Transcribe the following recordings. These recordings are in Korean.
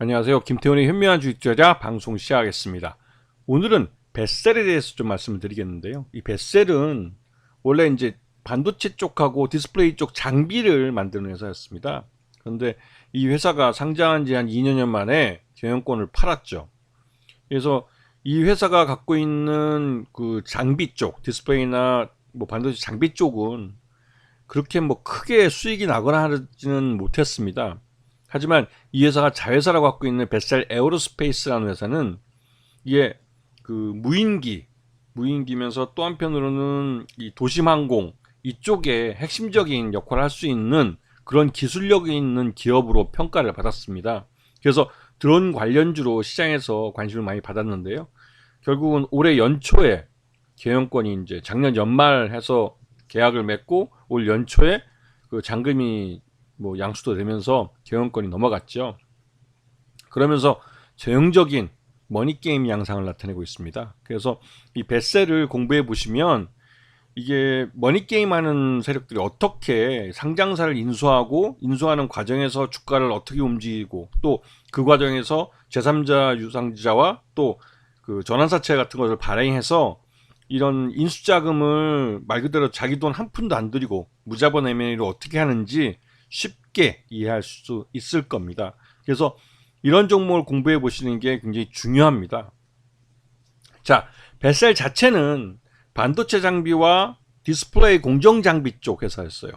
안녕하세요. 김태훈의 현명한 주식 투자 방송 시작하겠습니다. 오늘은 벳셀에 대해서 좀 말씀을 드리겠는데요. 이 벳셀은 원래 이제 반도체 쪽하고 디스플레이 쪽 장비를 만드는 회사였습니다. 그런데 이 회사가 상장한 지 한 2년 만에 경영권을 팔았죠. 그래서 이 회사가 갖고 있는 그 장비 쪽, 디스플레이나 뭐 반도체 장비 쪽은 그렇게 뭐 크게 수익이 나거나 하지는 못했습니다. 하지만 이 회사가 자회사라고 갖고 있는 벳셀 에어로스페이스라는 회사는 이게 그 무인기면서 또 한편으로는 이 도심항공 이쪽에 핵심적인 역할을 할 수 있는 그런 기술력이 있는 기업으로 평가를 받았습니다. 그래서 드론 관련주로 시장에서 관심을 많이 받았는데요. 결국은 올해 연초에 경영권이 이제 작년 연말해서 계약을 맺고 올 연초에 그 잔금이 뭐 양수도 되면서 경영권이 넘어갔죠. 그러면서 전형적인 머니게임 양상을 나타내고 있습니다. 그래서 이 벳셀을 공부해 보시면 이게 머니게임 하는 세력들이 어떻게 상장사를 인수하고 인수하는 과정에서 주가를 어떻게 움직이고 또 그 과정에서 제3자 유상자와 또 그 전환사채 같은 것을 발행해서 이런 인수자금을 말 그대로 자기 돈 한 푼도 안 들이고 무자본 M&A를 어떻게 하는지 쉽게 이해할 수 있을 겁니다. 그래서 이런 종목을 공부해 보시는 게 굉장히 중요합니다. 자, 벳셀 자체는 반도체 장비와 디스플레이 공정 장비 쪽 회사였어요.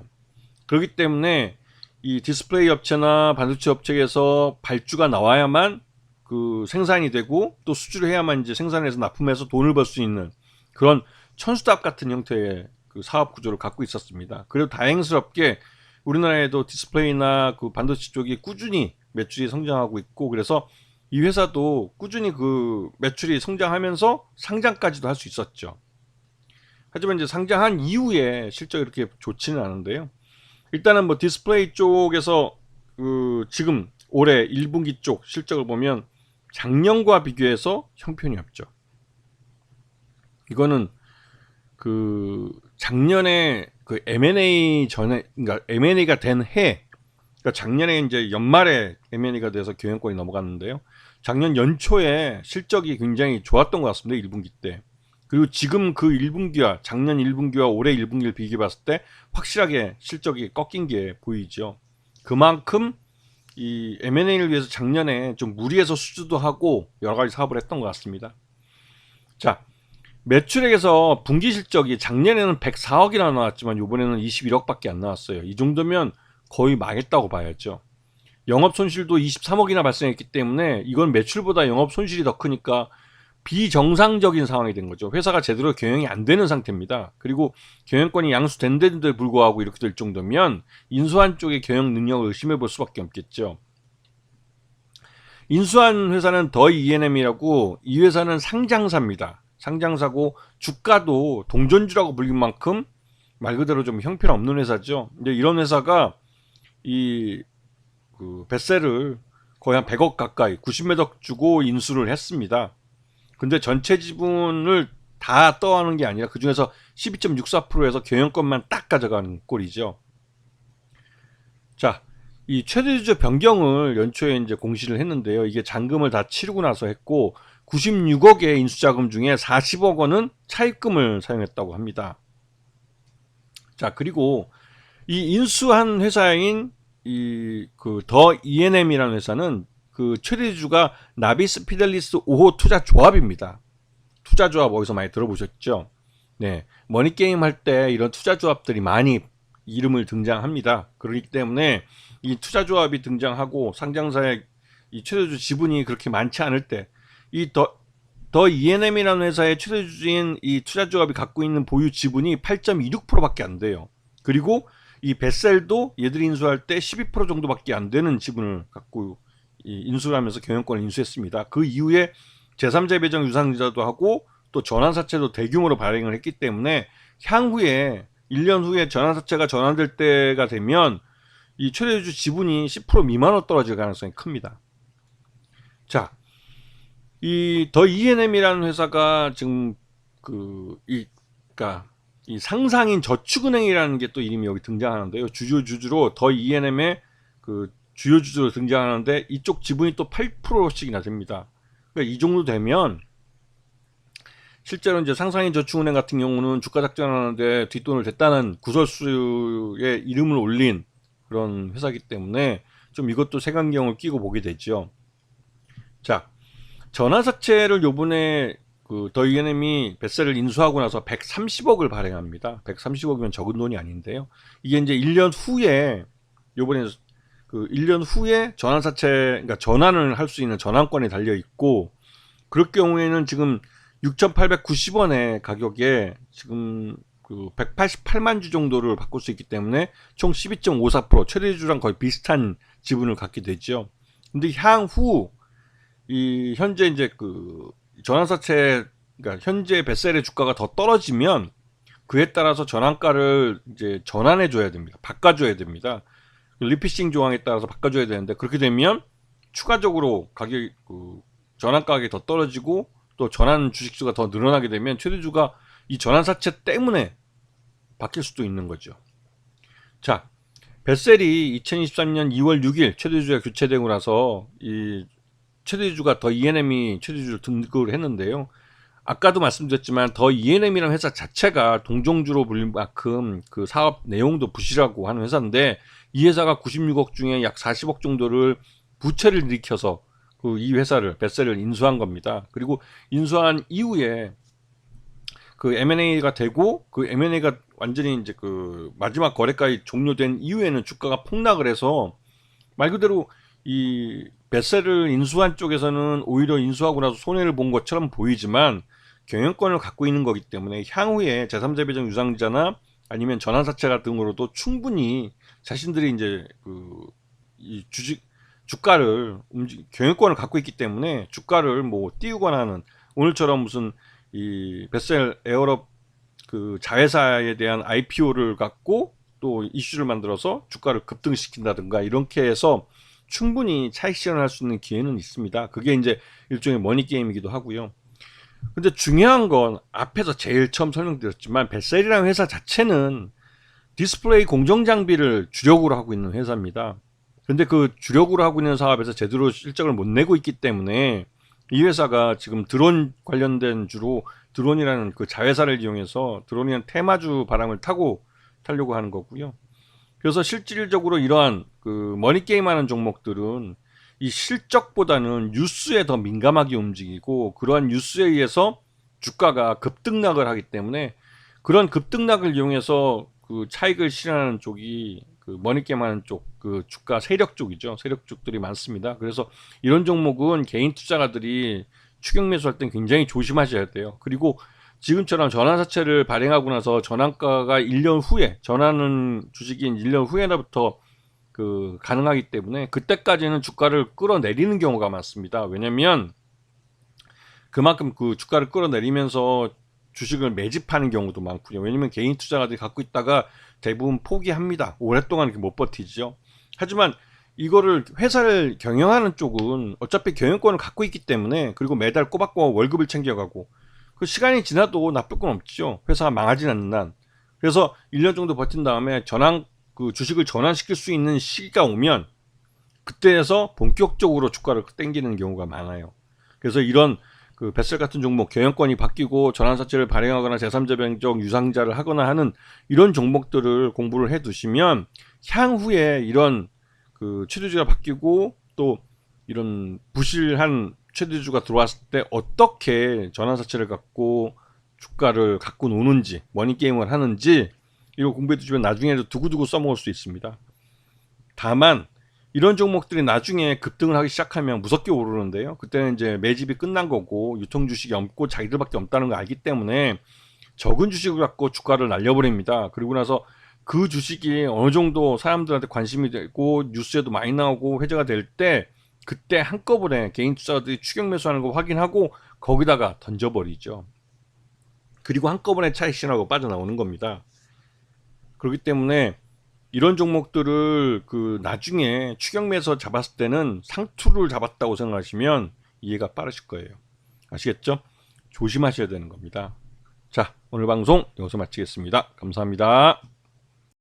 그렇기 때문에 이 디스플레이 업체나 반도체 업체에서 발주가 나와야만 그 생산이 되고 또 수주를 해야만 이제 생산해서 납품해서 돈을 벌 수 있는 그런 천수답 같은 형태의 그 사업 구조를 갖고 있었습니다. 그래도 다행스럽게 우리나라에도 디스플레이나 그 반도체 쪽이 꾸준히 매출이 성장하고 있고 그래서 이 회사도 꾸준히 그 매출이 성장하면서 상장까지도 할 수 있었죠. 하지만 이제 상장한 이후에 실적이 이렇게 좋지는 않은데요. 일단은 뭐 디스플레이 쪽에서 그 지금 올해 1분기 쪽 실적을 보면 작년과 비교해서 형편이 없죠. 이거는 그 작년에 그 M&A 전에 그러니까 M&A가 된 해, 그러니까 작년에 이제 연말에 M&A가 돼서 경영권이 넘어갔는데요. 작년 연초에 실적이 굉장히 좋았던 것 같습니다. 1분기 때. 그리고 지금 그 1분기와 작년 1분기와 올해 1분기를 비교해 봤을 때 확실하게 실적이 꺾인 게 보이죠. 그만큼 이 M&A를 위해서 작년에 좀 무리해서 수주도 하고 여러 가지 사업을 했던 것 같습니다. 자, 매출액에서 분기 실적이 작년에는 104억이나 나왔지만 이번에는 21억밖에 안 나왔어요. 이 정도면 거의 망했다고 봐야죠. 영업 손실도 23억이나 발생했기 때문에 이건 매출보다 영업 손실이 더 크니까 비정상적인 상황이 된 거죠. 회사가 제대로 경영이 안 되는 상태입니다. 그리고 경영권이 양수된 데도 불구하고 이렇게 될 정도면 인수한 쪽의 경영 능력을 의심해 볼 수밖에 없겠죠. 인수한 회사는 더 E&M이라고 이 회사는 상장사입니다. 상장사고 주가도 동전주라고 불릴 만큼 말 그대로 좀 형편없는 회사죠. 근데 이런 회사가 이 그 벳셀을 거의 한 100억 가까이 90몇 억 주고 인수를 했습니다. 근데 전체 지분을 다 떠하는 게 아니라 그 중에서 12.64%에서 경영권만 딱 가져가는 꼴이죠. 자, 이 최대주주 변경을 연초에 이제 공시를 했는데요. 이게 잔금을 다 치르고 나서 했고 96억의 인수자금 중에 40억 원은 차입금을 사용했다고 합니다. 자, 그리고 이 인수한 회사인 이 그 더 E&M이라는 회사는 그 최대주주가 나비스 피델리스 5호 투자 조합입니다. 투자 조합 어디서 많이 들어보셨죠? 네, 머니게임 할 때 이런 투자 조합들이 많이 이름을 등장합니다. 그렇기 때문에 이 투자 조합이 등장하고 상장사의 이 최대주주 지분이 그렇게 많지 않을 때 이 더 E&M이라는 회사의 최대주주인 이 투자 조합이 갖고 있는 보유 지분이 8.26%밖에 안 돼요. 그리고 이 벳셀도 얘들이 인수할 때 12% 정도밖에 안 되는 지분을 갖고 인수를 하면서 경영권을 인수했습니다. 그 이후에 제3자 배정 유상자도 하고 또 전환사채도 대규모로 발행을 했기 때문에 향후에 1년 후에 전환사채가 전환될 때가 되면 이 최대주주 지분이 10% 미만으로 떨어질 가능성이 큽니다. 자, 이 더 E&M이라는 회사가 지금 그러니까 이 상상인 저축은행이라는 게 또 이름이 여기 등장하는데요. 주주로 더 E&M의 그 주요 주주로 등장하는데 이쪽 지분이 또 8%씩이나 됩니다. 그러니까 이 정도 되면 실제로 이제 상상인저축은행 같은 경우는 주가 작전하는데 뒷돈을 댔다는 구설수의 이름을 올린 그런 회사이기 때문에 좀 이것도 색안경을 끼고 보게 되죠. 자, 전환사채를 요번에 그 더 E&M이 뱃세를 인수하고 나서 130억을 발행합니다. 130억이면 적은 돈이 아닌데요. 이게 이제 1년 후에 요번에 그 1년 후에 전환사채, 그러니까 전환을 할 수 있는 전환권이 달려 있고, 그럴 경우에는 지금 6,890원의 가격에 지금 그 188만 주 정도를 바꿀 수 있기 때문에 총 12.54% 최대주랑 거의 비슷한 지분을 갖게 되죠. 근데 향후 이 현재 이제 그 전환사채, 그러니까 현재 뱃셀의 주가가 더 떨어지면 그에 따라서 전환가를 이제 전환해 줘야 됩니다. 바꿔줘야 됩니다. 리피싱 조항에 따라서 바꿔줘야 되는데, 그렇게 되면 추가적으로 가격 그 전환 가격이 더 떨어지고 또 전환 주식수가 더 늘어나게 되면 최대주가 이 전환사채 때문에 바뀔 수도 있는 거죠. 자, 뱃셀이 2023년 2월 6일 최대주가 교체되고 나서 이 최대주가 더 E&M이 최대주를 등극을 했는데요. 아까도 말씀드렸지만 더 E&M이라는 회사 자체가 동종주로 불릴 만큼 그 사업 내용도 부실하고 하는 회사인데, 이 회사가 96억 중에 약 40억 정도를 부채를 일으켜서 그 이 회사를 뱃셀을 인수한 겁니다. 그리고 인수한 이후에 그 M&A가 되고, 그 M&A가 완전히 이제 그 마지막 거래가에 종료된 이후에는 주가가 폭락을 해서 말 그대로 이 뱃셀을 인수한 쪽에서는 오히려 인수하고 나서 손해를 본 것처럼 보이지만 경영권을 갖고 있는 거기 때문에 향후에 제3자 배정 유상자나 아니면 전환사채 같은 거로도 충분히 자신들이 이제 그 이 주가를 경영권을 갖고 있기 때문에 주가를 뭐 띄우거나 하는, 오늘처럼 무슨 이 뱃셀 에어럽 그 자회사에 대한 IPO를 갖고 또 이슈를 만들어서 주가를 급등시킨다든가 이렇게 해서 충분히 차익 실현할 수 있는 기회는 있습니다. 그게 이제 일종의 머니 게임이기도 하고요. 근데 중요한 건 앞에서 제일 처음 설명드렸지만 뱃셀이라는 회사 자체는 디스플레이 공정 장비를 주력으로 하고 있는 회사입니다. 근데 그 주력으로 하고 있는 사업에서 제대로 실적을 못 내고 있기 때문에 이 회사가 지금 드론 관련된 주로 드론이라는 그 자회사를 이용해서 드론이라는 테마주 바람을 타려고 하는 거고요. 그래서 실질적으로 이러한 그 머니게임 하는 종목들은 이 실적보다는 뉴스에 더 민감하게 움직이고, 그러한 뉴스에 의해서 주가가 급등락을 하기 때문에 그런 급등락을 이용해서 그 차익을 실현하는 쪽이 그 머니게임 하는 쪽, 그 주가 세력 쪽이죠. 세력 쪽들이 많습니다. 그래서 이런 종목은 개인 투자가들이 추격 매수할 땐 굉장히 조심하셔야 돼요. 그리고 지금처럼 전환사채를 발행하고 나서 전환가가 1년 후에, 전환은 주식인 1년 후에나부터 그 가능하기 때문에 그때까지는 주가를 끌어내리는 경우가 많습니다. 왜냐면 그만큼 그 주가를 끌어내리면서 주식을 매집하는 경우도 많고요. 왜냐면 개인 투자가들이 갖고 있다가 대부분 포기합니다. 오랫동안 이렇게 못 버티죠. 하지만 이거를 회사를 경영하는 쪽은 어차피 경영권을 갖고 있기 때문에, 그리고 매달 꼬박꼬박 월급을 챙겨가고 그 시간이 지나도 나쁠 건 없죠. 회사가 망하진 않는 한. 그래서 1년 정도 버틴 다음에 그 주식을 전환시킬 수 있는 시기가 오면 그때에서 본격적으로 주가를 땡기는 경우가 많아요. 그래서 이런 그 뱃셀 같은 종목 경영권이 바뀌고 전환사채를 발행하거나 제3자 변경 유상자를 하거나 하는 이런 종목들을 공부를 해 두시면 향후에 이런 그 최대주가 바뀌고 또 이런 부실한 최대주가 들어왔을 때 어떻게 전환사채를 갖고 주가를 갖고 노는지, 머니게임을 하는지 이거 공부해 두시면 나중에도 두고두고 써먹을 수 있습니다. 다만 이런 종목들이 나중에 급등을 하기 시작하면 무섭게 오르는데요. 그때는 이제 매집이 끝난 거고 유통 주식이 없고 자기들밖에 없다는 걸 알기 때문에 적은 주식을 갖고 주가를 날려버립니다. 그리고 나서 그 주식이 어느 정도 사람들한테 관심이 되고 뉴스에도 많이 나오고 회자가 될 때, 그때 한꺼번에 개인 투자자들이 추격 매수하는 거 확인하고 거기다가 던져버리죠. 그리고 한꺼번에 차익 실현하고 빠져나오는 겁니다. 그렇기 때문에 이런 종목들을 그 나중에 추격 매수 잡았을 때는 상투를 잡았다고 생각하시면 이해가 빠르실 거예요. 아시겠죠? 조심하셔야 되는 겁니다. 자, 오늘 방송 여기서 마치겠습니다. 감사합니다.